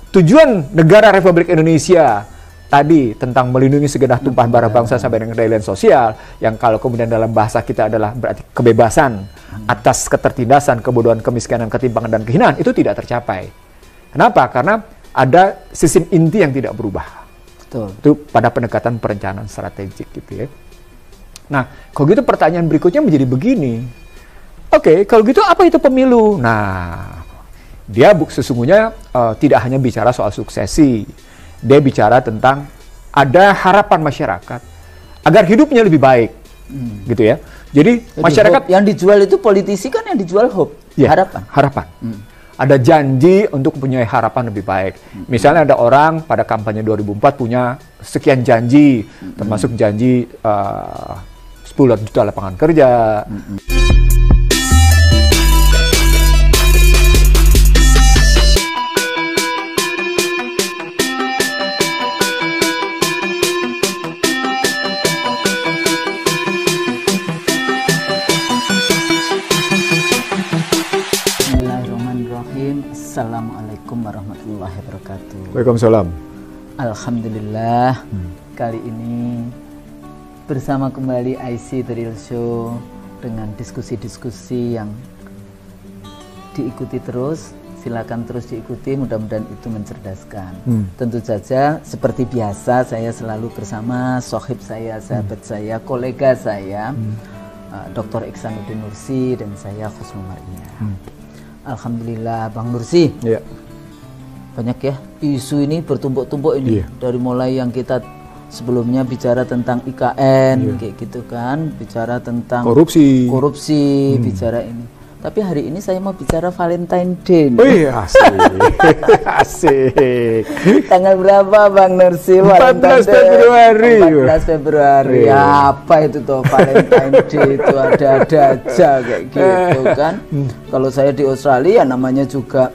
Tujuan negara Republik Indonesia tadi tentang melindungi segenap tumpahan darah bangsa sampai dengan keadilan sosial, yang kalau kemudian dalam bahasa kita adalah berarti kebebasan atas ketertindasan, kebodohan, kemiskinan, ketimpangan, dan kehinaan, itu tidak tercapai. Kenapa? Karena ada sistem inti yang tidak berubah. Betul. Itu pada pendekatan perencanaan strategik gitu ya. Nah, kalau gitu pertanyaan berikutnya menjadi begini. Oke, kalau gitu apa itu pemilu? Nah, dia sesungguhnya tidak hanya bicara soal suksesi. Dia bicara tentang ada harapan masyarakat agar hidupnya lebih baik, gitu ya. Jadi masyarakat hope. Yang dijual itu politisi kan, yang dijual hope, ya, harapan. Harapan. Ada janji untuk mempunyai harapan lebih baik. Misalnya ada orang pada kampanye 2004 punya sekian janji, termasuk janji 10 juta lapangan kerja. Assalamualaikum warahmatullahi wabarakatuh. Waalaikumsalam. Alhamdulillah, kali ini bersama kembali IC The Real Show dengan diskusi-diskusi yang diikuti terus. Silakan terus diikuti, mudah-mudahan itu mencerdaskan. Tentu saja seperti biasa saya selalu bersama sohib saya, sahabat saya, kolega saya, Dr. Iksanuddin Nursi, dan saya Husnul Maria. Alhamdulillah, Bang Nursi. Ya. Banyak ya isu ini bertumpuk-tumpuk ini. Dari mulai yang kita sebelumnya bicara tentang IKN, kayak gitu kan, bicara tentang korupsi, bicara ini. Tapi hari ini saya mau bicara Valentine Day. Oh iya, asik. Asik. Tanggal berapa Bang Nursi? 14 Februari. 14 Februari. Apa itu tuh Valentine Day itu, ada-ada aja kayak gitu kan. Kalau saya di Australia namanya juga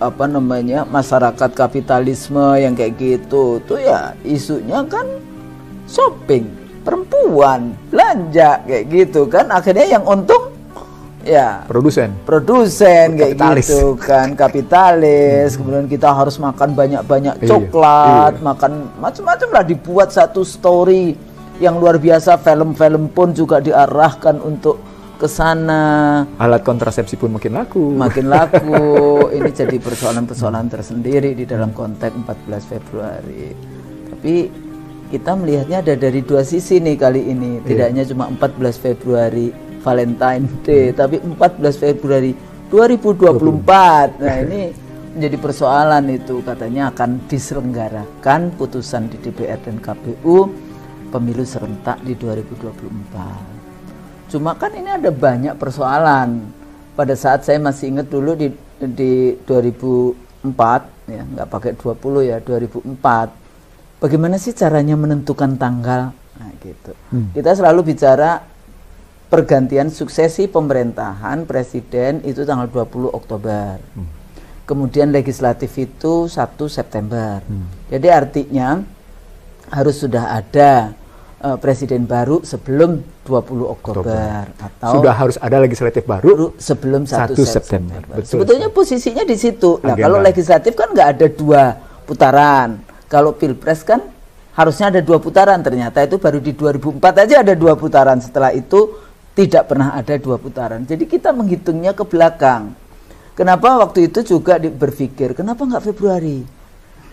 apa namanya, masyarakat kapitalisme yang kayak gitu. Tuh ya isunya kan shopping, perempuan, belanja kayak gitu kan. Akhirnya yang untung ya produsen kayak gitu kan, kapitalis. Kemudian kita harus makan banyak-banyak coklat, makan macam-macam lah, dibuat satu story yang luar biasa. Film-film pun juga diarahkan untuk ke sana. Alat kontrasepsi pun makin laku. Ini jadi persoalan-persoalan tersendiri di dalam konteks 14 Februari. Tapi kita melihatnya ada dari dua sisi nih kali ini. Tidak hanya cuma 14 Februari Valentine Day, tapi 14 Februari 2024. Nah, ini menjadi persoalan itu. Katanya akan diselenggarakan putusan di DPR dan KPU pemilu serentak di 2024. Cuma kan ini ada banyak persoalan. Pada saat saya masih ingat dulu di 2004 ya, nggak pakai 20 ya, 2004. Bagaimana sih caranya menentukan tanggal? Nah, gitu. Kita selalu bicara pergantian suksesi pemerintahan presiden itu tanggal 20 Oktober. Kemudian legislatif itu 1 September. Jadi artinya harus sudah ada presiden baru sebelum 20 Oktober. Atau sudah harus ada legislatif baru sebelum 1 September. Betul. Sebetulnya posisinya di situ. Nah, kalau legislatif kan nggak ada 2 putaran. Kalau pilpres kan harusnya ada 2 putaran. Ternyata itu baru di 2004 aja ada 2 putaran. Setelah itu tidak pernah ada 2 putaran. Jadi kita menghitungnya ke belakang. Kenapa waktu itu juga berpikir, kenapa nggak Februari?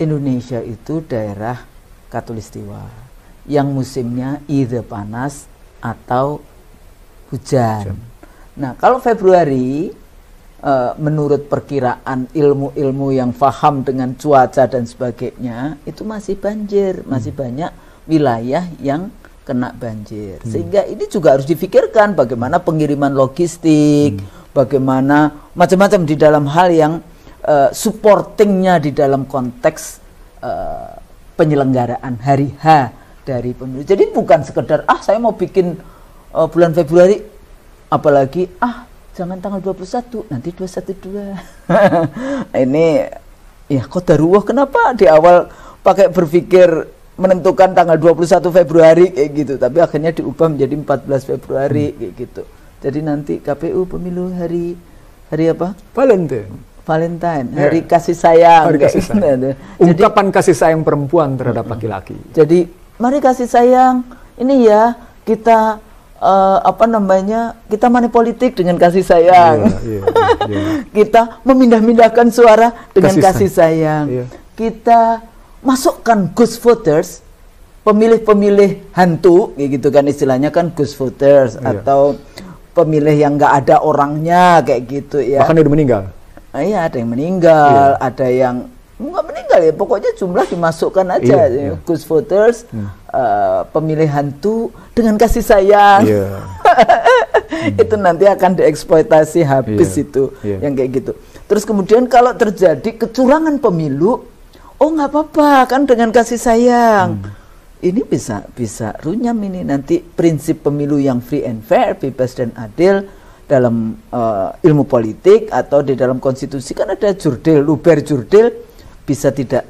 Indonesia itu daerah khatulistiwa yang musimnya either panas atau hujan. Nah, kalau Februari menurut perkiraan ilmu-ilmu yang paham dengan cuaca dan sebagainya, itu masih banjir, masih banyak wilayah yang kena banjir. Sehingga ini juga harus difikirkan bagaimana pengiriman logistik, bagaimana macam-macam di dalam hal yang supportingnya di dalam konteks penyelenggaraan hari H dari pemilu. Jadi bukan sekedar saya mau bikin bulan Februari, apalagi jangan tanggal 21, nanti 212. Ini ya qadarullah, kenapa di awal pakai berpikir menentukan tanggal 21 Februari kayak gitu, tapi akhirnya diubah menjadi 14 Februari kayak gitu. Jadi nanti KPU pemilu hari apa? Valentine. Valentine, hari kasih sayang. Hari kasih sayang. Ungkapan kasih sayang perempuan terhadap laki-laki. Jadi mari kasih sayang. Ini ya kita kita money politik dengan kasih sayang. Kita memindah-mindahkan suara dengan kasih sayang. Kita masukkan ghost voters, pemilih-pemilih hantu, gitu kan istilahnya kan ghost voters atau pemilih yang nggak ada orangnya kayak gitu ya. Bahkan udah meninggal. Iya, ada yang meninggal, ada yang nggak meninggal ya. Pokoknya jumlah dimasukkan aja. Ghost voters, pemilih hantu dengan kasih sayang. Itu nanti akan dieksploitasi habis itu, yang kayak gitu. Terus kemudian kalau terjadi kecurangan pemilu, oh nggak apa-apa kan dengan kasih sayang. Ini bisa runyam ini nanti prinsip pemilu yang free and fair, bebas dan adil. Dalam ilmu politik atau di dalam konstitusi kan ada jurdil, luber jurdil, bisa tidak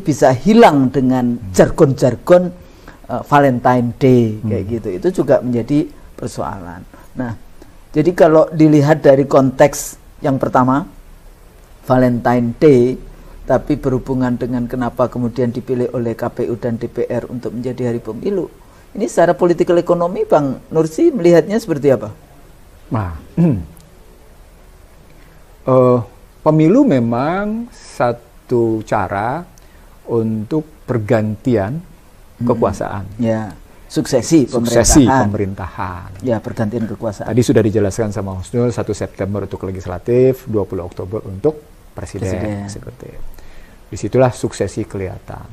bisa hilang dengan jargon-jargon Valentine Day kayak gitu. Itu juga menjadi persoalan. Nah, jadi kalau dilihat dari konteks yang pertama Valentine Day, tapi berhubungan dengan kenapa kemudian dipilih oleh KPU dan DPR untuk menjadi hari pemilu, ini secara politikal ekonomi Bang Nursi melihatnya seperti apa? Nah, pemilu memang satu cara untuk pergantian kekuasaan. Ya, suksesi pemerintahan. Ya, pergantian kekuasaan. Tadi sudah dijelaskan sama Husnul, 1 September untuk legislatif, 20 Oktober untuk presiden. Eksekutif. Disitulah suksesi kelihatan.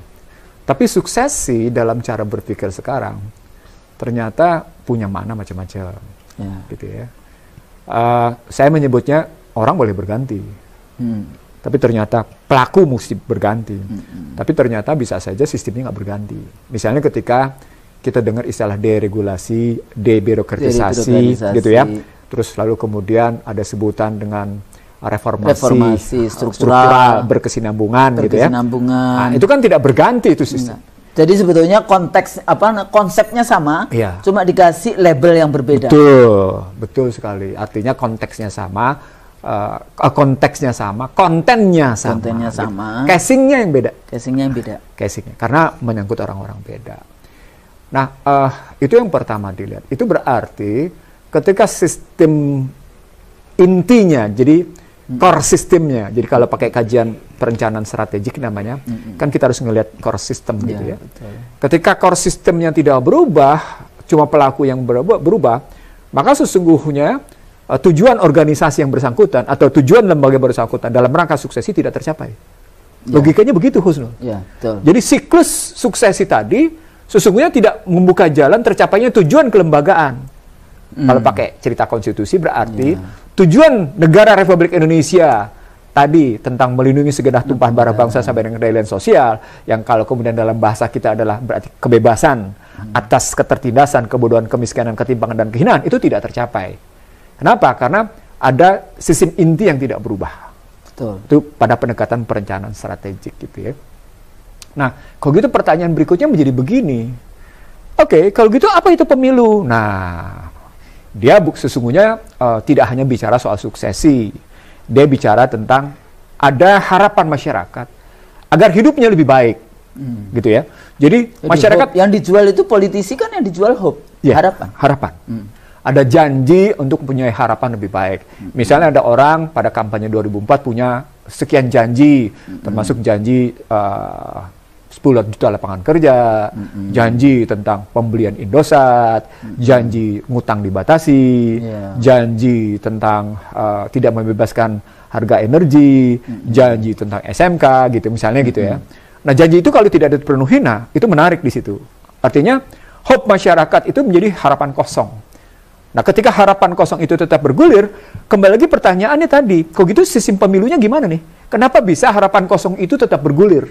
Tapi suksesi dalam cara berpikir sekarang ternyata punya makna macam-macam. Gitu ya. Saya menyebutnya orang boleh berganti, tapi ternyata pelaku mesti berganti. Tapi ternyata bisa saja sistemnya nggak berganti. Misalnya ketika kita dengar istilah deregulasi, debirokratisasi, gitu ya. Terus lalu kemudian ada sebutan dengan reformasi struktural berkesinambungan, gitu ya. Nah, itu kan tidak berganti itu sistem. Jadi sebetulnya konsepnya sama, cuma dikasih label yang berbeda. Betul sekali. Artinya konteksnya sama, kontennya sama. Casingnya yang beda. Karena menyangkut orang-orang beda. Nah, itu yang pertama dilihat. Itu berarti ketika sistem intinya, jadi core sistemnya. Jadi kalau pakai kajian perencanaan strategik namanya, kan kita harus ngelihat core system gitu ya. Betul. Ketika core sistemnya tidak berubah, cuma pelaku yang berubah, maka sesungguhnya tujuan organisasi yang bersangkutan atau tujuan lembaga bersangkutan dalam rangka suksesi tidak tercapai. Logikanya begitu, Husnul. Jadi siklus suksesi tadi sesungguhnya tidak membuka jalan tercapainya tujuan kelembagaan. Kalau pakai cerita konstitusi berarti tujuan negara Republik Indonesia tadi tentang melindungi segenap tumpah darah bangsa sampai dengan keadilan sosial, yang kalau kemudian dalam bahasa kita adalah berarti kebebasan atas ketertindasan, kebodohan, kemiskinan, ketimpangan, dan kehinaan, itu tidak tercapai. Kenapa? Karena ada sistem inti yang tidak berubah. Itu pada pendekatan perencanaan strategik gitu ya. Nah, kalau gitu pertanyaan berikutnya menjadi begini. Oke, kalau gitu apa itu pemilu? Nah, dia sesungguhnya tidak hanya bicara soal suksesi. Dia bicara tentang ada harapan masyarakat agar hidupnya lebih baik, gitu ya. Jadi masyarakat hope. Yang dijual itu politisi kan yang dijual hope, harapan. Ada janji untuk mempunyai harapan lebih baik. Misalnya ada orang pada kampanye 2004 punya sekian janji, termasuk janji 10 juta lapangan kerja, janji tentang pembelian Indosat, janji ngutang dibatasi, janji tentang tidak membebaskan harga energi, janji tentang SMK gitu misalnya gitu ya. Nah, janji itu kalau tidak dipenuhi, nah itu menarik di situ. Artinya hope masyarakat itu menjadi harapan kosong. Nah, ketika harapan kosong itu tetap bergulir, kembali lagi pertanyaannya tadi, kok gitu sistem pemilunya gimana nih? Kenapa bisa harapan kosong itu tetap bergulir?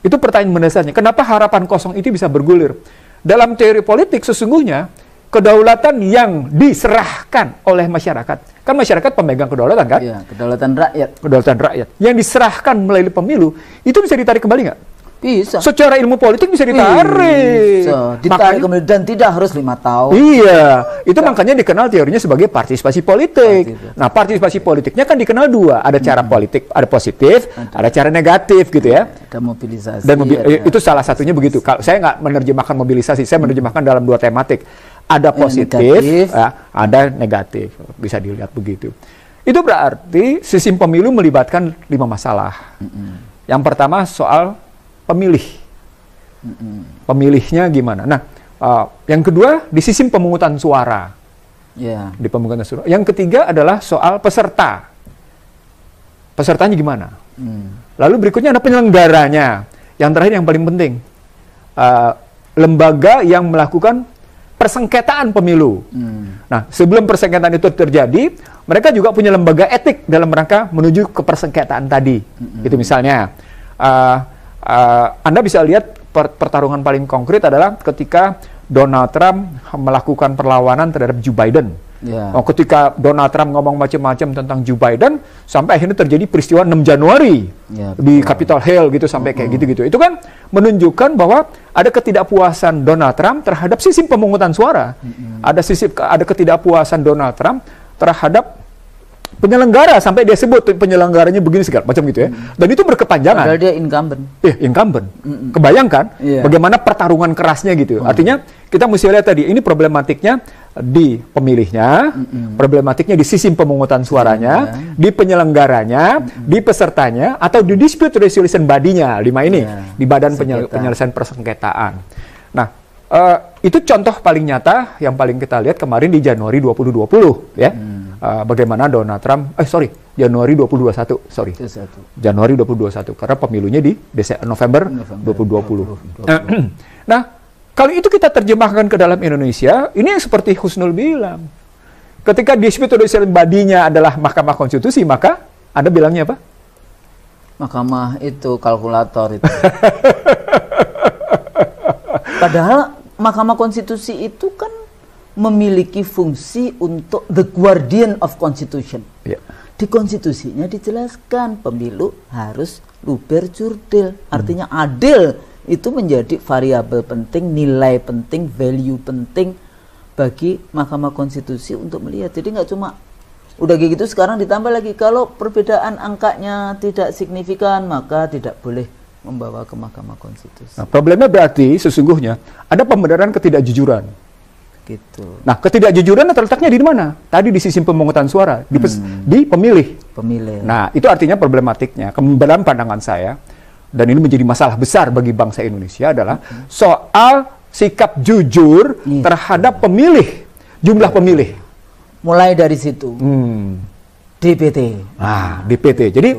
Itu pertanyaan mendasarnya. Kenapa harapan kosong itu bisa bergulir? Dalam teori politik sesungguhnya kedaulatan yang diserahkan oleh masyarakat. Kan masyarakat pemegang kedaulatan kan? Iya, kedaulatan rakyat. Kedaulatan rakyat. Yang diserahkan melalui pemilu, itu bisa ditarik kembali nggak? Bisa. Secara ilmu politik bisa ditarik. Bisa. Ditarik kemudian dan tidak harus 5 tahun. Iya, itu makanya dikenal teorinya sebagai partisipasi politik. Nah, partisipasi politiknya kan dikenal 2, ada cara politik, ada positif, ada cara negatif gitu ya. Ada mobilisasi. Dan itu salah satunya begitu. Kalau saya nggak menerjemahkan mobilisasi, saya menerjemahkan dalam 2 tematik. Ada positif, ya, ada negatif. Bisa dilihat begitu. Itu berarti sistem pemilu melibatkan 5 masalah. Yang pertama soal pemilih. Pemilihnya gimana? Nah, yang kedua di sistem pemungutan suara. Di pemungutan suara. Yang ketiga adalah soal peserta. Pesertanya gimana? Lalu berikutnya ada penyelenggaranya. Yang terakhir yang paling penting, lembaga yang melakukan persengketaan pemilu. Nah, sebelum persengketaan itu terjadi, mereka juga punya lembaga etik dalam rangka menuju ke persengketaan tadi. Itu misalnya, Anda bisa lihat pertarungan paling konkret adalah ketika Donald Trump melakukan perlawanan terhadap Joe Biden. Ketika Donald Trump ngomong macam-macam tentang Joe Biden, sampai akhirnya terjadi peristiwa 6 Januari di Capitol Hill gitu, sampai kayak gitu-gitu. Itu kan menunjukkan bahwa ada ketidakpuasan Donald Trump terhadap sistem pemungutan suara. Ada ketidakpuasan Donald Trump terhadap penyelenggara, sampai dia sebut penyelenggaranya begini segala macam gitu ya. Dan itu berkepanjangan. Padahal dia incumbent. Incumbent. Kebayangkan bagaimana pertarungan kerasnya gitu. Artinya kita mesti lihat tadi, ini problematiknya di pemilihnya, problematiknya di sistem pemungutan suaranya, di penyelenggaranya, di pesertanya, atau di dispute resolution body-nya, 5 ini, di badan penyelesaian persengketaan. Nah, itu contoh paling nyata yang paling kita lihat kemarin di Januari 2020 ya. Bagaimana Donald Trump, Januari 2021, Januari 2021, karena pemilunya di November 2020. Nah, kalau itu kita terjemahkan ke dalam Indonesia, ini yang seperti Husnul bilang. Ketika dispute resolution body-nya adalah Mahkamah Konstitusi, maka Anda bilangnya apa? Mahkamah itu kalkulator itu. Padahal Mahkamah Konstitusi itu kan memiliki fungsi untuk the guardian of constitution. Di konstitusinya dijelaskan pemilu harus luber jurdil, artinya adil. Itu menjadi variabel penting, nilai penting, value penting bagi Mahkamah Konstitusi untuk melihat. Jadi nggak cuma udah kayak gitu, sekarang ditambah lagi kalau perbedaan angkanya tidak signifikan maka tidak boleh membawa ke Mahkamah Konstitusi. Nah, problemnya berarti sesungguhnya ada pembenaran ketidakjujuran. Gitu. Nah, ketidakjujuran terletaknya di mana? Tadi di sistem pemungutan suara, di pemilih. Nah, itu artinya problematiknya. Dalam pandangan saya, dan ini menjadi masalah besar bagi bangsa Indonesia adalah soal sikap jujur terhadap pemilih, jumlah pemilih. Mulai dari situ. DPT. Nah, DPT. Jadi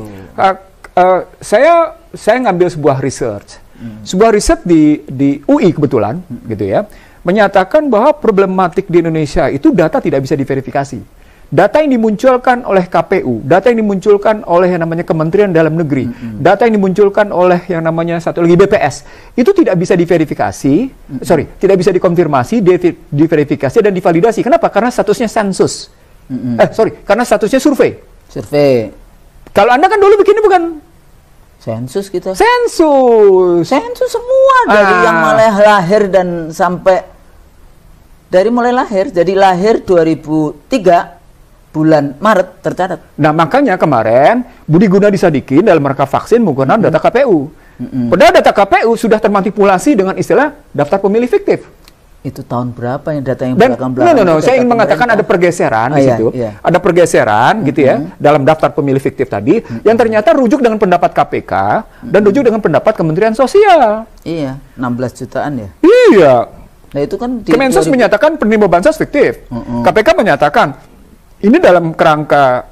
saya ngambil sebuah research. Sebuah riset di UI kebetulan, gitu ya, menyatakan bahwa problematik di Indonesia itu data tidak bisa diverifikasi. Data yang dimunculkan oleh KPU, data yang dimunculkan oleh yang namanya Kementerian Dalam Negeri, data yang dimunculkan oleh yang namanya satu lagi BPS, itu tidak bisa diverifikasi, tidak bisa dikonfirmasi, diverifikasi dan divalidasi. Kenapa? Karena statusnya sensus. Karena statusnya survei. Kalau Anda kan dulu bikinnya bukan sensus kita. Sensus semua dari yang mulai lahir dan sampai dari mulai lahir. Jadi lahir 2003 bulan Maret tercatat. Nah, makanya kemarin Budi Gunadi Sadikin dalam rangka vaksin menggunakan data KPU. Padahal data KPU sudah termanipulasi dengan istilah daftar pemilih fiktif. Itu tahun berapa yang data yang belakang-belakang? Saya ingin mengatakan ada pergeseran di situ. Ada pergeseran gitu ya dalam daftar pemilih fiktif tadi yang ternyata rujuk dengan pendapat KPK dan rujuk dengan pendapat Kementerian Sosial. 16 jutaan ya? Iya. Nah, itu kan Kemensos menyatakan penerima bansos fiktif. KPK menyatakan ini dalam kerangka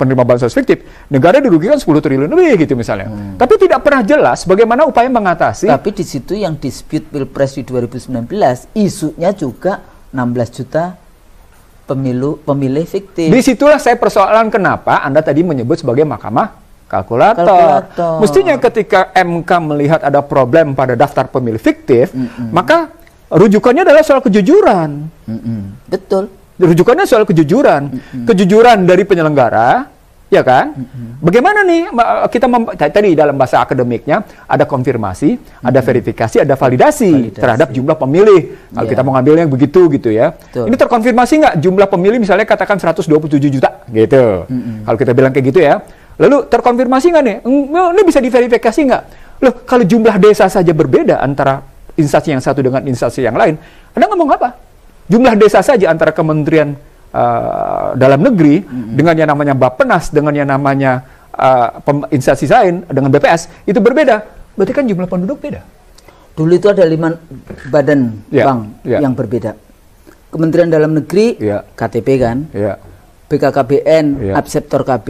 penerima bansos fiktif, negara dirugikan 10 triliun lebih gitu misalnya. Tapi tidak pernah jelas bagaimana upaya mengatasi. Tapi di situ yang dispute Pilpres di 2019, isunya juga 16 juta pemilih fiktif. Disitulah saya persoalan kenapa Anda tadi menyebut sebagai Mahkamah kalkulator. Mestinya ketika MK melihat ada problem pada daftar pemilih fiktif, maka rujukannya adalah soal kejujuran. Betul. Rujukannya soal kejujuran. Kejujuran dari penyelenggara, Ya kan? Bagaimana nih kita tadi dalam bahasa akademiknya ada konfirmasi, ada verifikasi, ada validasi terhadap jumlah pemilih. Kalau kita mau ngambilnya begitu gitu ya. Ini terkonfirmasi nggak jumlah pemilih misalnya katakan 127 juta gitu. Kalau kita bilang kayak gitu ya. Lalu terkonfirmasi nggak nih? Ini bisa diverifikasi nggak? Loh, kalau jumlah desa saja berbeda antara instansi yang satu dengan instansi yang lain, Anda ngomong apa? Jumlah desa saja antara Kementerian Dalam Negeri dengan yang namanya Bappenas, dengan yang namanya instansi lain, dengan BPS, itu berbeda. Berarti kan jumlah penduduk beda. Dulu itu ada 5 badan bank yang berbeda. Kementerian Dalam Negeri, KTP kan, BKKBN, Abseptor KB,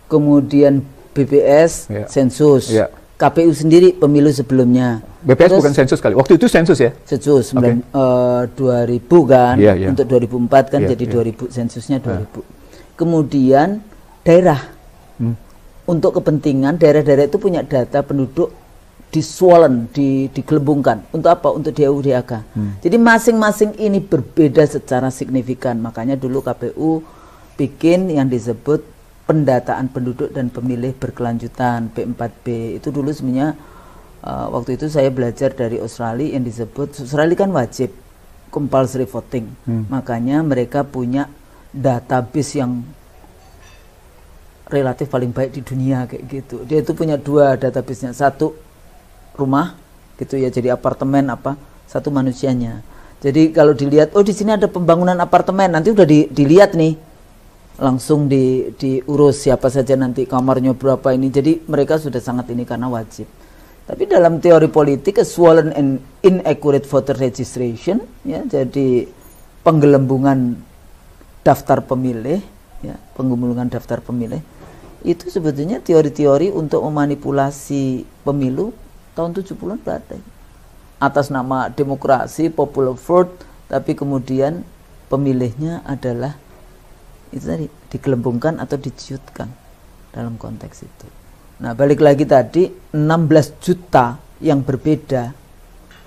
kemudian BPS, Sensus, KPU sendiri pemilu sebelumnya. BPS terus, bukan sensus kali. Waktu itu sensus ya? Sensus 2000 kan, untuk 2004 kan jadi 2000, sensusnya 2000. Kemudian daerah. Untuk kepentingan daerah-daerah itu punya data penduduk diswollen, digelembungkan. Untuk apa? Untuk DAU DAK. Jadi masing-masing ini berbeda secara signifikan. Makanya dulu KPU bikin yang disebut pendataan penduduk dan pemilih berkelanjutan, P4B. Itu dulu sebenarnya waktu itu saya belajar dari Australia yang disebut, Australia kan wajib compulsory voting. Makanya mereka punya database yang relatif paling baik di dunia kayak gitu. Dia itu punya 2 database-nya. Satu rumah gitu ya, jadi apartemen apa, satu manusianya. Jadi kalau dilihat, oh di sini ada pembangunan apartemen, nanti udah dilihat nih, langsung diurus siapa saja nanti kamarnya berapa ini. Jadi mereka sudah sangat ini karena wajib. Tapi dalam teori politik, a swollen and inaccurate voter registration, ya, jadi penggelembungan daftar pemilih, ya, penggelembungan daftar pemilih, itu sebetulnya teori-teori untuk memanipulasi pemilu tahun 70-an berada. Atas nama demokrasi, popular vote, tapi kemudian pemilihnya adalah itu tadi, digelembungkan atau diciutkan dalam konteks itu. Nah, balik lagi tadi, 16 juta yang berbeda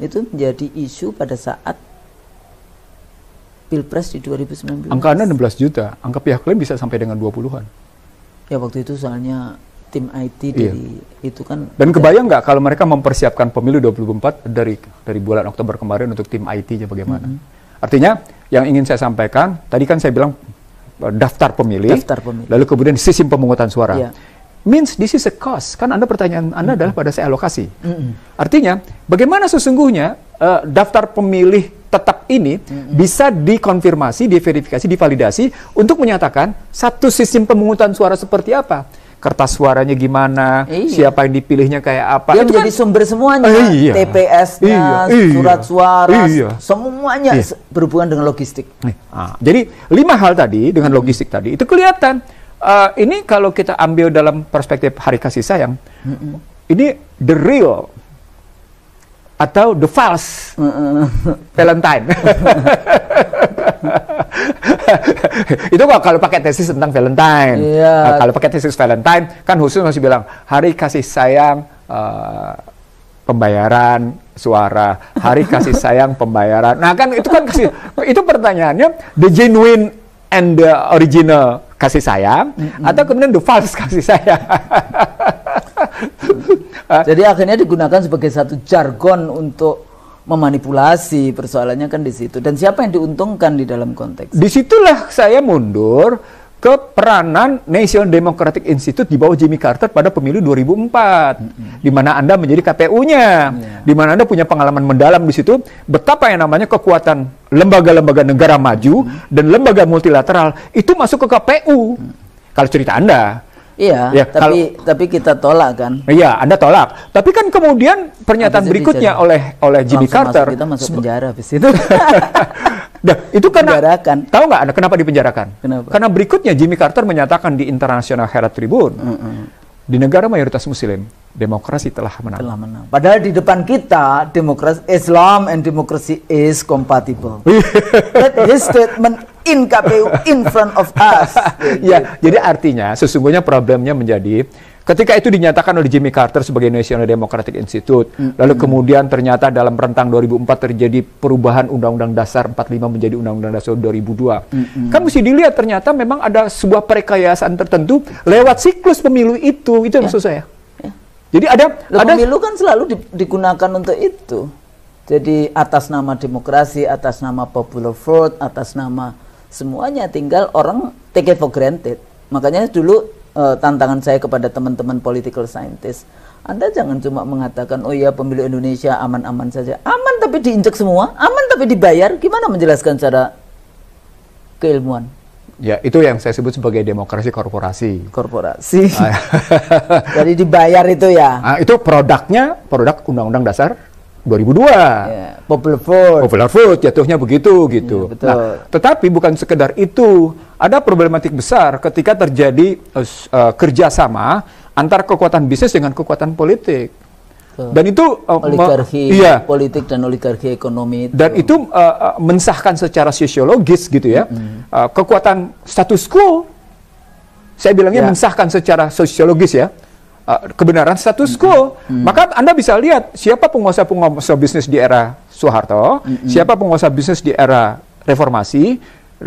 itu menjadi isu pada saat Pilpres di 2019. Angka Anda 16 juta, angka pihak lain bisa sampai dengan 20-an. Ya waktu itu soalnya tim IT dari itu kan. Dan kebayang nggak kalau mereka mempersiapkan pemilu 2024 dari bulan Oktober kemarin untuk tim IT-nya bagaimana? Artinya yang ingin saya sampaikan, tadi kan saya bilang daftar pemilih, lalu kemudian sistem pemungutan suara. Means this is a cost. Kan pertanyaan Anda adalah pada saya alokasi. Artinya, bagaimana sesungguhnya daftar pemilih tetap ini bisa dikonfirmasi, diverifikasi, divalidasi untuk menyatakan satu sistem pemungutan suara seperti apa. Kertas suaranya gimana, siapa yang dipilihnya kayak apa. Dia itu menjadi kan sumber semuanya, TPS-nya, surat suara, semuanya berhubungan dengan logistik. Jadi 5 hal tadi dengan logistik tadi, itu kelihatan. Ini kalau kita ambil dalam perspektif Hari Kasih Sayang, ini the real atau the false Valentine. Itu kalau pakai tesis tentang Valentine. Kalau pakai tesis Valentine, kan khusus masih bilang Hari Kasih Sayang pembayaran suara, Hari Kasih Sayang pembayaran. Nah kan itu kan itu pertanyaannya the genuine and the original kasih sayang atau kemudian the false kasih sayang. Jadi akhirnya digunakan sebagai satu jargon untuk memanipulasi, persoalannya kan di situ. Dan siapa yang diuntungkan di dalam konteks? Disitulah saya mundur ke peranan National Democratic Institute di bawah Jimmy Carter pada pemilu 2004, di mana Anda menjadi KPU-nya, di mana Anda punya pengalaman mendalam di situ, betapa yang namanya kekuatan lembaga-lembaga negara maju dan lembaga multilateral itu masuk ke KPU. Kalau cerita Anda. Iya, ya, tapi kita tolak kan? Iya, Anda tolak. Tapi kan kemudian pernyataan berikutnya oleh Jimmy Carter, kita masuk penjara habis itu. Nah, itu karena tahu nggak Anda kenapa dipenjarakan? Kenapa? Karena berikutnya Jimmy Carter menyatakan di International Herald Tribune, di negara mayoritas Muslim, demokrasi telah menang. Padahal di depan kita, Islam and democracy is compatible. That his statement in KPU in front of us. Ya, jadi artinya sesungguhnya problemnya menjadi Ketika itu dinyatakan oleh Jimmy Carter sebagai National Democratic Institute, lalu kemudian ternyata dalam rentang 2004 terjadi perubahan Undang-Undang Dasar 45 menjadi Undang-Undang Dasar 2002. Kan mesti dilihat ternyata memang ada sebuah perekayasaan tertentu lewat siklus pemilu itu maksud saya. Jadi ada pemilu kan selalu digunakan untuk itu. Jadi atas nama demokrasi, atas nama popular vote, atas nama semuanya, tinggal orang take it for granted. Makanya dulu tantangan saya kepada teman-teman political scientist, Anda jangan cuma mengatakan, oh ya pemilu Indonesia aman-aman saja. Aman tapi diinjek semua, aman tapi dibayar. Gimana menjelaskan secara keilmuan? Ya, itu yang saya sebut sebagai demokrasi korporasi. Korporasi. Jadi dibayar itu ya? Itu produk Undang-Undang Dasar 2002. Ya, popular vote. Popular vote jatuhnya begitu gitu. Ya, betul. Nah, tetapi bukan sekedar itu, ada problematik besar ketika terjadi kerjasama antar kekuatan bisnis dengan kekuatan politik. Dan itu oligarki politik dan oligarki ekonomi itu. Dan itu mensahkan secara sosiologis gitu ya. Kekuatan status quo, saya bilangnya mensahkan secara sosiologis ya. Kebenaran status quo. Maka Anda bisa lihat siapa penguasa bisnis di era Soeharto, siapa penguasa bisnis di era reformasi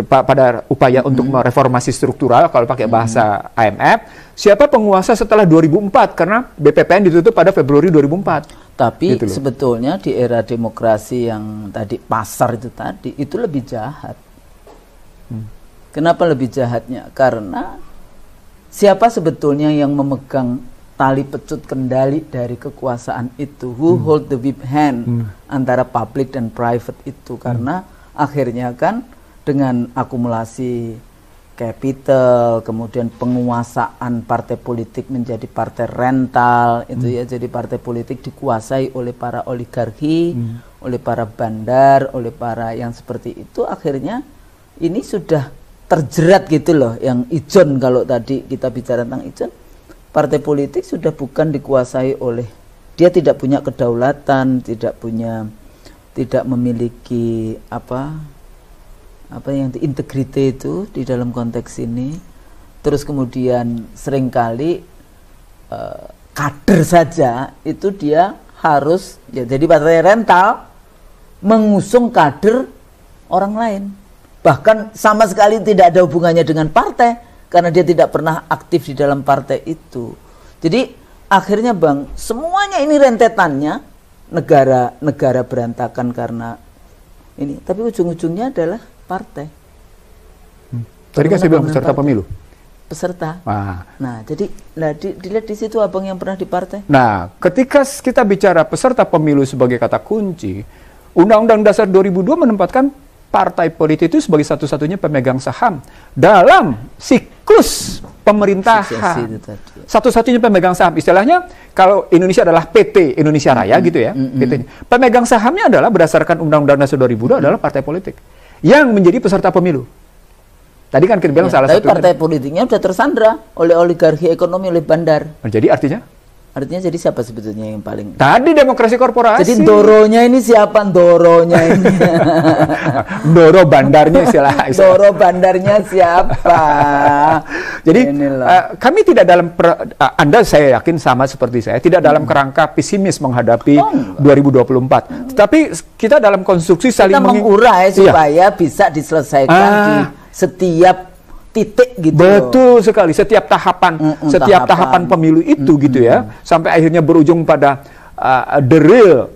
pada upaya untuk mereformasi struktural kalau pakai bahasa IMF, siapa penguasa setelah 2004 karena BPPN ditutup pada Februari 2004. Tapi gitu sebetulnya di era demokrasi yang tadi pasar itu lebih jahat. Kenapa lebih jahatnya? Karena siapa sebetulnya yang memegang tali pecut kendali dari kekuasaan itu, who hold the whip hand antara public dan private itu, karena akhirnya kan dengan akumulasi capital, kemudian penguasaan partai politik menjadi partai rental itu ya, jadi partai politik dikuasai oleh para oligarki, oleh para bandar, oleh para yang seperti itu, akhirnya ini sudah terjerat gitu loh, yang ijon kalau tadi kita bicara tentang ijon. Partai politik sudah bukan dikuasai oleh, dia tidak punya kedaulatan, tidak memiliki apa yang integritas itu di dalam konteks ini. Terus kemudian seringkali kader saja itu dia harus ya jadi partai rental mengusung kader orang lain, bahkan sama sekali tidak ada hubungannya dengan partai karena dia tidak pernah aktif di dalam partai itu. Jadi akhirnya Bang, semuanya ini rentetannya negara berantakan karena ini, tapi ujung-ujungnya adalah partai. Tadi kan saya bilang peserta pemilu. Peserta. Nah, jadi dilihat di situ Abang yang pernah di partai. Nah, ketika kita bicara peserta pemilu sebagai kata kunci, Undang-Undang Dasar 2002 menempatkan partai politik itu sebagai satu-satunya pemegang saham dalam siklus pemerintahan. Satu-satunya pemegang saham. Istilahnya kalau Indonesia adalah PT Indonesia Raya gitu ya. Pemegang sahamnya adalah berdasarkan Undang-Undang Dasar 2002 adalah partai politik yang menjadi peserta pemilu. Tadi kan kita bilang salah satu. Tapi partai politiknya sudah tersandra oleh oligarki ekonomi, oleh bandar. Jadi artinya jadi siapa sebetulnya yang paling? Tadi demokrasi korporasi. Jadi Ndoronya ini siapa? Ndoronya ini. Ndoro bandarnya istilah. Ndoro bandarnya siapa? Jadi kami tidak dalam Anda saya yakin sama seperti saya tidak dalam kerangka pesimis menghadapi 2024. Tetapi kita dalam konstruksi saling mengurai supaya bisa diselesaikan di setiap titik gitu. Betul sekali, setiap tahapan pemilu itu gitu ya, sampai akhirnya berujung pada the real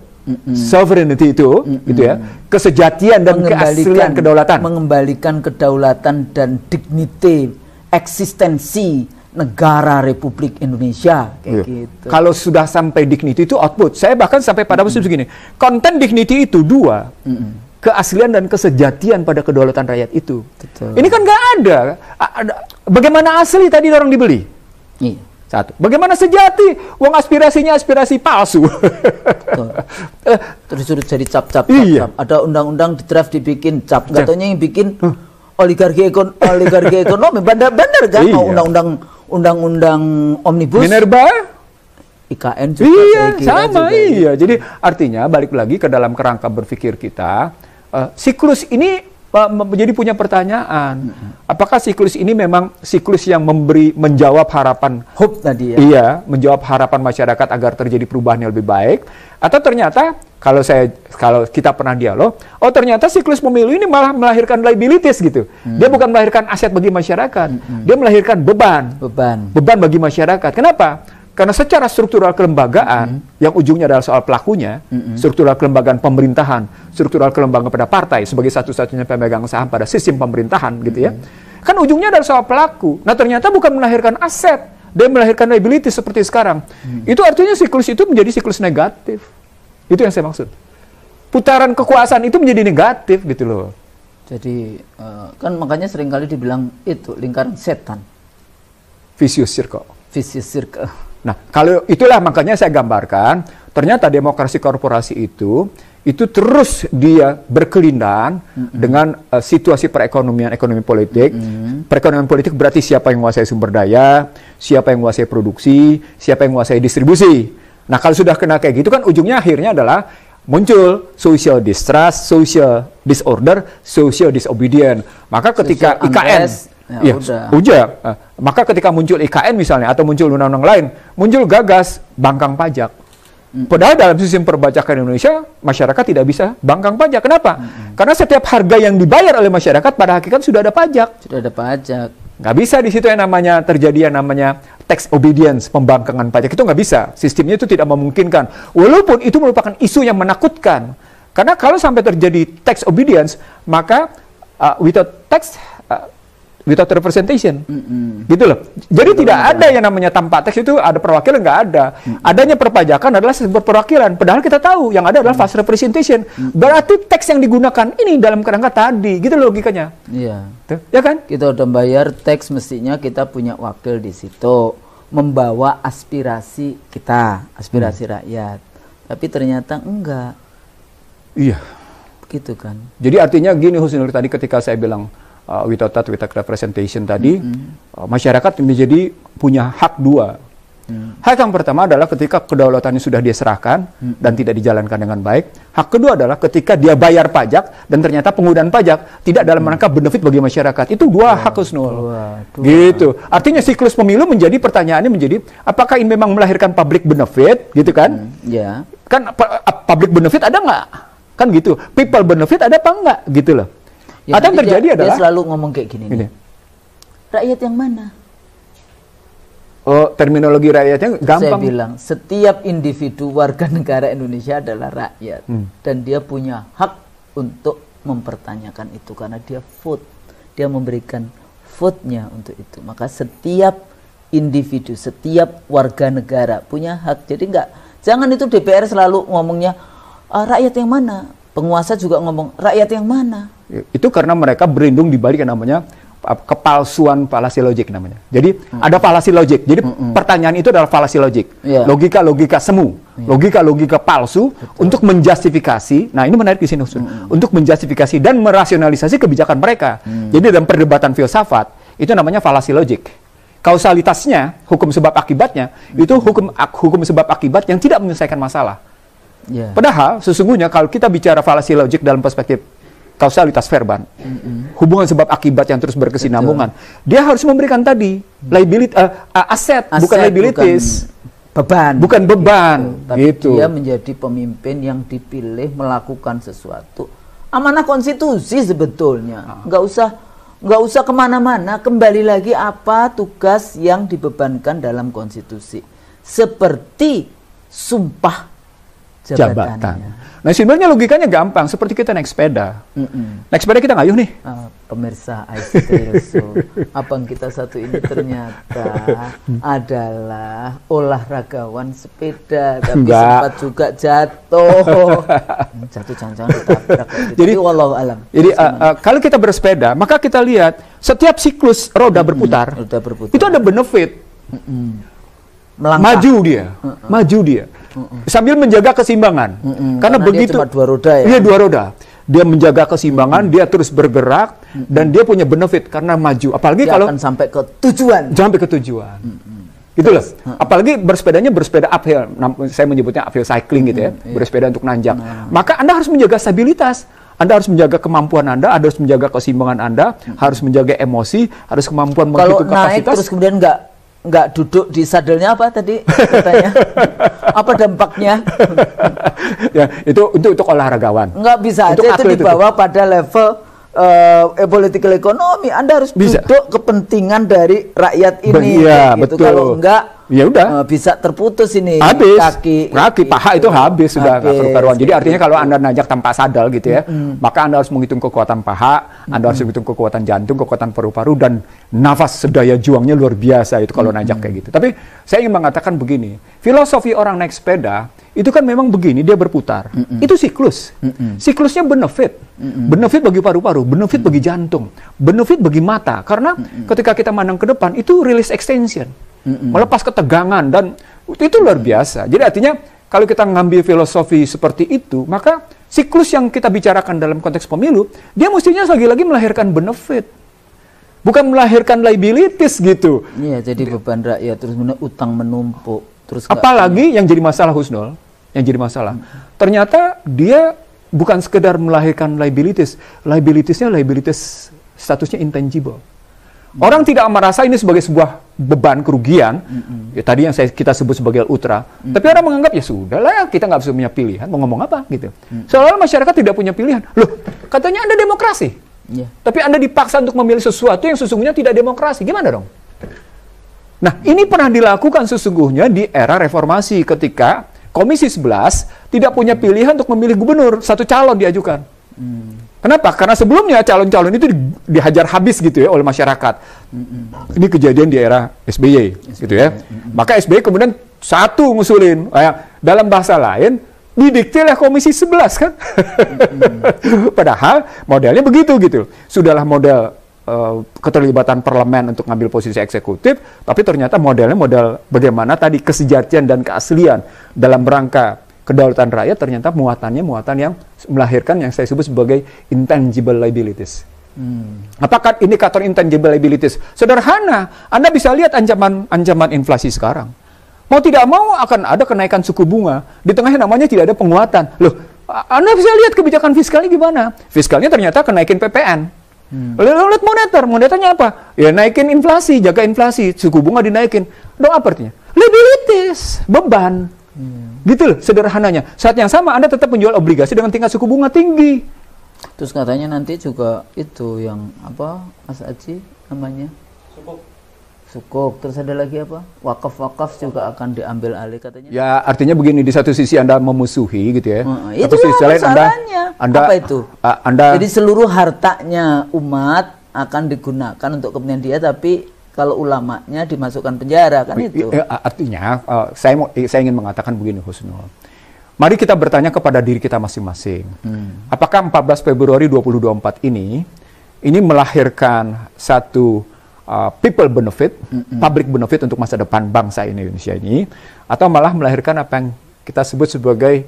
sovereignty itu gitu ya, kesejatian dan keaslian kedaulatan, mengembalikan kedaulatan dan dignity eksistensi negara Republik Indonesia kayak gitu. Kalau sudah sampai dignity itu output, saya bahkan sampai pada prinsip begini, konten dignity itu dua. Keaslian dan kesejatian pada kedaulatan rakyat itu. Betul. Ini kan nggak ada. Bagaimana asli tadi orang dibeli? Iya. Satu. Bagaimana sejati? Uang aspirasinya aspirasi palsu. Terus jadi cap. Iya. Ada undang-undang di draft dibikin cap. Katanya yang bikin oligarki ekonomi, bandar kan? Mau undang-undang omnibus. Minerba. IKN juga. Iya, sama iya. Jadi artinya balik lagi ke dalam kerangka berpikir kita. Siklus ini menjadi punya pertanyaan. Apakah siklus ini memang siklus yang menjawab harapan hope tadi ya? Iya, menjawab harapan masyarakat agar terjadi perubahan yang lebih baik, atau ternyata kalau kita pernah dialog, oh ternyata siklus pemilu ini malah melahirkan liabilities gitu. Dia bukan melahirkan aset bagi masyarakat, dia melahirkan beban bagi masyarakat. Kenapa? Karena secara struktural kelembagaan, yang ujungnya adalah soal pelakunya, struktural kelembagaan pemerintahan, struktural kelembagaan pada partai sebagai satu-satunya pemegang saham pada sistem pemerintahan, gitu ya. Kan ujungnya adalah soal pelaku. Nah ternyata bukan melahirkan aset, dia melahirkan liability seperti sekarang. Itu artinya siklus itu menjadi siklus negatif. Itu yang saya maksud. Putaran kekuasaan itu menjadi negatif, gitu loh. Jadi kan makanya seringkali dibilang itu lingkaran setan. Vicious circle. Vicious circle. Nah, kalau itulah makanya saya gambarkan, ternyata demokrasi korporasi itu terus dia berkelindan dengan situasi perekonomian, ekonomi politik. Perekonomian politik berarti siapa yang menguasai sumber daya, siapa yang menguasai produksi, siapa yang menguasai distribusi. Nah, kalau sudah kena kayak gitu kan ujungnya akhirnya adalah muncul social distrust, social disorder, social disobedience. Maka ketika IKN maka ketika muncul IKN misalnya atau muncul undang-undang lain, muncul gagas bangkang pajak. Padahal dalam sistem perpajakan Indonesia, masyarakat tidak bisa bangkang pajak. Kenapa? Karena setiap harga yang dibayar oleh masyarakat pada hakikat sudah ada pajak. Sudah ada pajak. Nggak bisa di situ yang namanya terjadi yang namanya tax obedience, pembangkangan pajak. Itu nggak bisa. Sistemnya itu tidak memungkinkan. Walaupun itu merupakan isu yang menakutkan. Karena kalau sampai terjadi tax obedience, maka without tax, without representation, gitu loh. Jadi tidak ada yang namanya tanpa teks itu ada perwakilan, nggak ada. Adanya perpajakan adalah sebuah perwakilan. Padahal kita tahu yang ada adalah false representation. Berarti teks yang digunakan ini dalam kerangka tadi, gitu loh logikanya. Iya. Tuh, ya kan? Kita udah bayar teks, mestinya kita punya wakil di situ, membawa aspirasi kita, aspirasi rakyat. Tapi ternyata enggak. Iya. Begitu kan. Jadi artinya gini Husnul, tadi ketika saya bilang without that, without representation tadi, masyarakat menjadi punya hak dua. Hak yang pertama adalah ketika kedaulatannya sudah dia serahkan dan tidak dijalankan dengan baik. Hak kedua adalah ketika dia bayar pajak dan ternyata penggunaan pajak tidak dalam rangka benefit bagi masyarakat. Itu dua hak Husnul. Gitu. Artinya siklus pemilu menjadi pertanyaannya menjadi apakah ini memang melahirkan public benefit, gitu kan? Ya. Kan public benefit ada nggak? Kan gitu. People benefit ada apa enggak? Gitu loh. Ya, atau yang terjadi adalah dia selalu ngomong kayak gini. Nih. Rakyat yang mana? Oh, terminologi rakyatnya gampang. Saya bilang setiap individu warga negara Indonesia adalah rakyat dan dia punya hak untuk mempertanyakan itu karena dia vote, dia memberikan vote-nya untuk itu. Maka setiap individu, setiap warga negara punya hak. Jadi jangan itu DPR selalu ngomongnya rakyat yang mana? Penguasa juga ngomong rakyat yang mana? Itu karena mereka berlindung di balik yang namanya kepalsuan fallacy logic namanya. Jadi ada fallacy logic. Jadi pertanyaan itu adalah fallacy logic. Logika-logika semu, logika-logika palsu untuk menjustifikasi. Nah, ini menarik di sini untuk menjustifikasi dan merasionalisasi kebijakan mereka. Jadi dalam perdebatan filsafat itu namanya fallacy logic. Kausalitasnya, hukum sebab akibatnya itu hukum sebab akibat yang tidak menyelesaikan masalah. Padahal sesungguhnya kalau kita bicara fallacy logic dalam perspektif kausalitas Verban, hubungan sebab akibat yang terus berkesinambungan, dia harus memberikan tadi liability, aset bukan liabilities, bukan beban, tapi gitu. Dia menjadi pemimpin yang dipilih melakukan sesuatu amanah konstitusi sebetulnya. Nggak usah kemana-mana, kembali lagi apa tugas yang dibebankan dalam konstitusi seperti sumpah jabatan. Nah, sebenarnya logikanya gampang, seperti kita naik sepeda. Naik sepeda kita ngayuh nih. Pemirsa abang kita satu ini ternyata adalah olahragawan sepeda, tapi sempat juga jatuh. Jatuh jangan ditabrak. Jadi wallahu alam. Jadi kalau kita bersepeda, maka kita lihat setiap siklus roda berputar, itu ada benefit. Maju dia. Sambil menjaga keseimbangan. Karena begitu dia cuma dua roda ya. Iya, dua roda. Dia menjaga keseimbangan, dia terus bergerak dan dia punya benefit karena maju. Apalagi dia kalau akan sampai ke tujuan. Gitu loh. Apalagi bersepeda uphill. Saya menyebutnya uphill cycling gitu ya. Bersepeda untuk nanjak. Maka Anda harus menjaga stabilitas. Anda harus menjaga kemampuan Anda harus menjaga keseimbangan Anda, harus menjaga emosi, harus kemampuan menghitung kapasitas. Kalau naik terus kemudian nggak duduk di sadelnya apa tadi katanya? Apa dampaknya? Ya, itu untuk olahragawan. Nggak bisa aja itu dibawa pada level political ekonomi. Anda harus duduk kepentingan dari rakyat ini. Iya, gitu. Betul. Kalau enggak, ya udah bisa terputus ini. Habis. Kaki paha itu habis sudah nggak karu-karuan. Jadi artinya kalau Anda nanjak tanpa sadal gitu ya, maka Anda harus menghitung kekuatan paha, Anda harus menghitung kekuatan jantung, kekuatan paru-paru, dan nafas sedaya juangnya luar biasa itu kalau nanjak kayak gitu. Tapi saya ingin mengatakan begini, filosofi orang naik sepeda itu kan memang begini, dia berputar. Itu siklus. Siklusnya benefit. Benefit bagi paru-paru, benefit bagi jantung, benefit bagi mata. Karena ketika kita mandang ke depan, itu release extension. Melepas ketegangan, dan itu luar biasa. Jadi artinya, kalau kita ngambil filosofi seperti itu, maka siklus yang kita bicarakan dalam konteks pemilu, dia mestinya lagi-lagi melahirkan benefit. Bukan melahirkan liabilities gitu. Iya, jadi beban rakyat, terus utang menumpuk. Terus apalagi yang jadi masalah, Husnul, yang jadi masalah, ternyata dia bukan sekedar melahirkan liabilities, liabilities statusnya intangible. Orang tidak merasa ini sebagai sebuah beban kerugian, ya tadi yang kita sebut sebagai ultra, tapi orang menganggap ya sudahlah, kita nggak bisa punya pilihan, mau ngomong apa gitu. Seolah-olah masyarakat tidak punya pilihan. Loh, katanya Anda demokrasi, tapi Anda dipaksa untuk memilih sesuatu yang sesungguhnya tidak demokrasi, gimana dong? Nah, ini pernah dilakukan sesungguhnya di era reformasi ketika Komisi 11 tidak punya pilihan untuk memilih gubernur, satu calon diajukan. Kenapa? Karena sebelumnya calon-calon itu dihajar habis gitu ya oleh masyarakat. Ini kejadian di era SBY gitu ya. Maka SBY kemudian satu ngusulin, dalam bahasa lain didikte oleh Komisi 11 kan. Padahal modelnya begitu gitu. Sudahlah model keterlibatan parlemen untuk ngambil posisi eksekutif, tapi ternyata modelnya model bagaimana tadi kesejatian dan keaslian dalam rangka kedaulatan rakyat, ternyata muatan yang melahirkan yang saya sebut sebagai intangible liabilities. Apakah indikator intangible liabilities? Sederhana, Anda bisa lihat ancaman inflasi sekarang. Mau tidak mau akan ada kenaikan suku bunga, di tengahnya namanya tidak ada penguatan. Loh, Anda bisa lihat kebijakan fiskalnya gimana? Fiskalnya ternyata kenaikin PPN. Lihat moneternya apa? Ya naikin inflasi, jaga inflasi, suku bunga dinaikin. Dong apa artinya? Liabilities, beban. Gitu loh, sederhananya. Saat yang sama Anda tetap menjual obligasi dengan tingkat suku bunga tinggi. Terus katanya nanti juga itu yang apa, Mas Aji namanya? Sukuk. Terus ada lagi apa? Wakaf juga akan diambil alih katanya. Ya, artinya begini, di satu sisi Anda memusuhi gitu ya. Itu masalahnya. Apa itu? Jadi seluruh hartanya umat akan digunakan untuk kepentingan dia, tapi kalau ulamanya dimasukkan penjara, kan itu. Artinya, saya ingin mengatakan begini, Husnul. Mari kita bertanya kepada diri kita masing-masing. Apakah 14 Februari 2024 ini melahirkan satu people benefit, public benefit untuk masa depan bangsa Indonesia ini, atau malah melahirkan apa yang kita sebut sebagai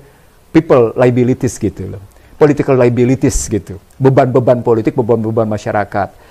people liabilities gitu loh, political liabilities gitu, beban-beban politik, beban-beban masyarakat.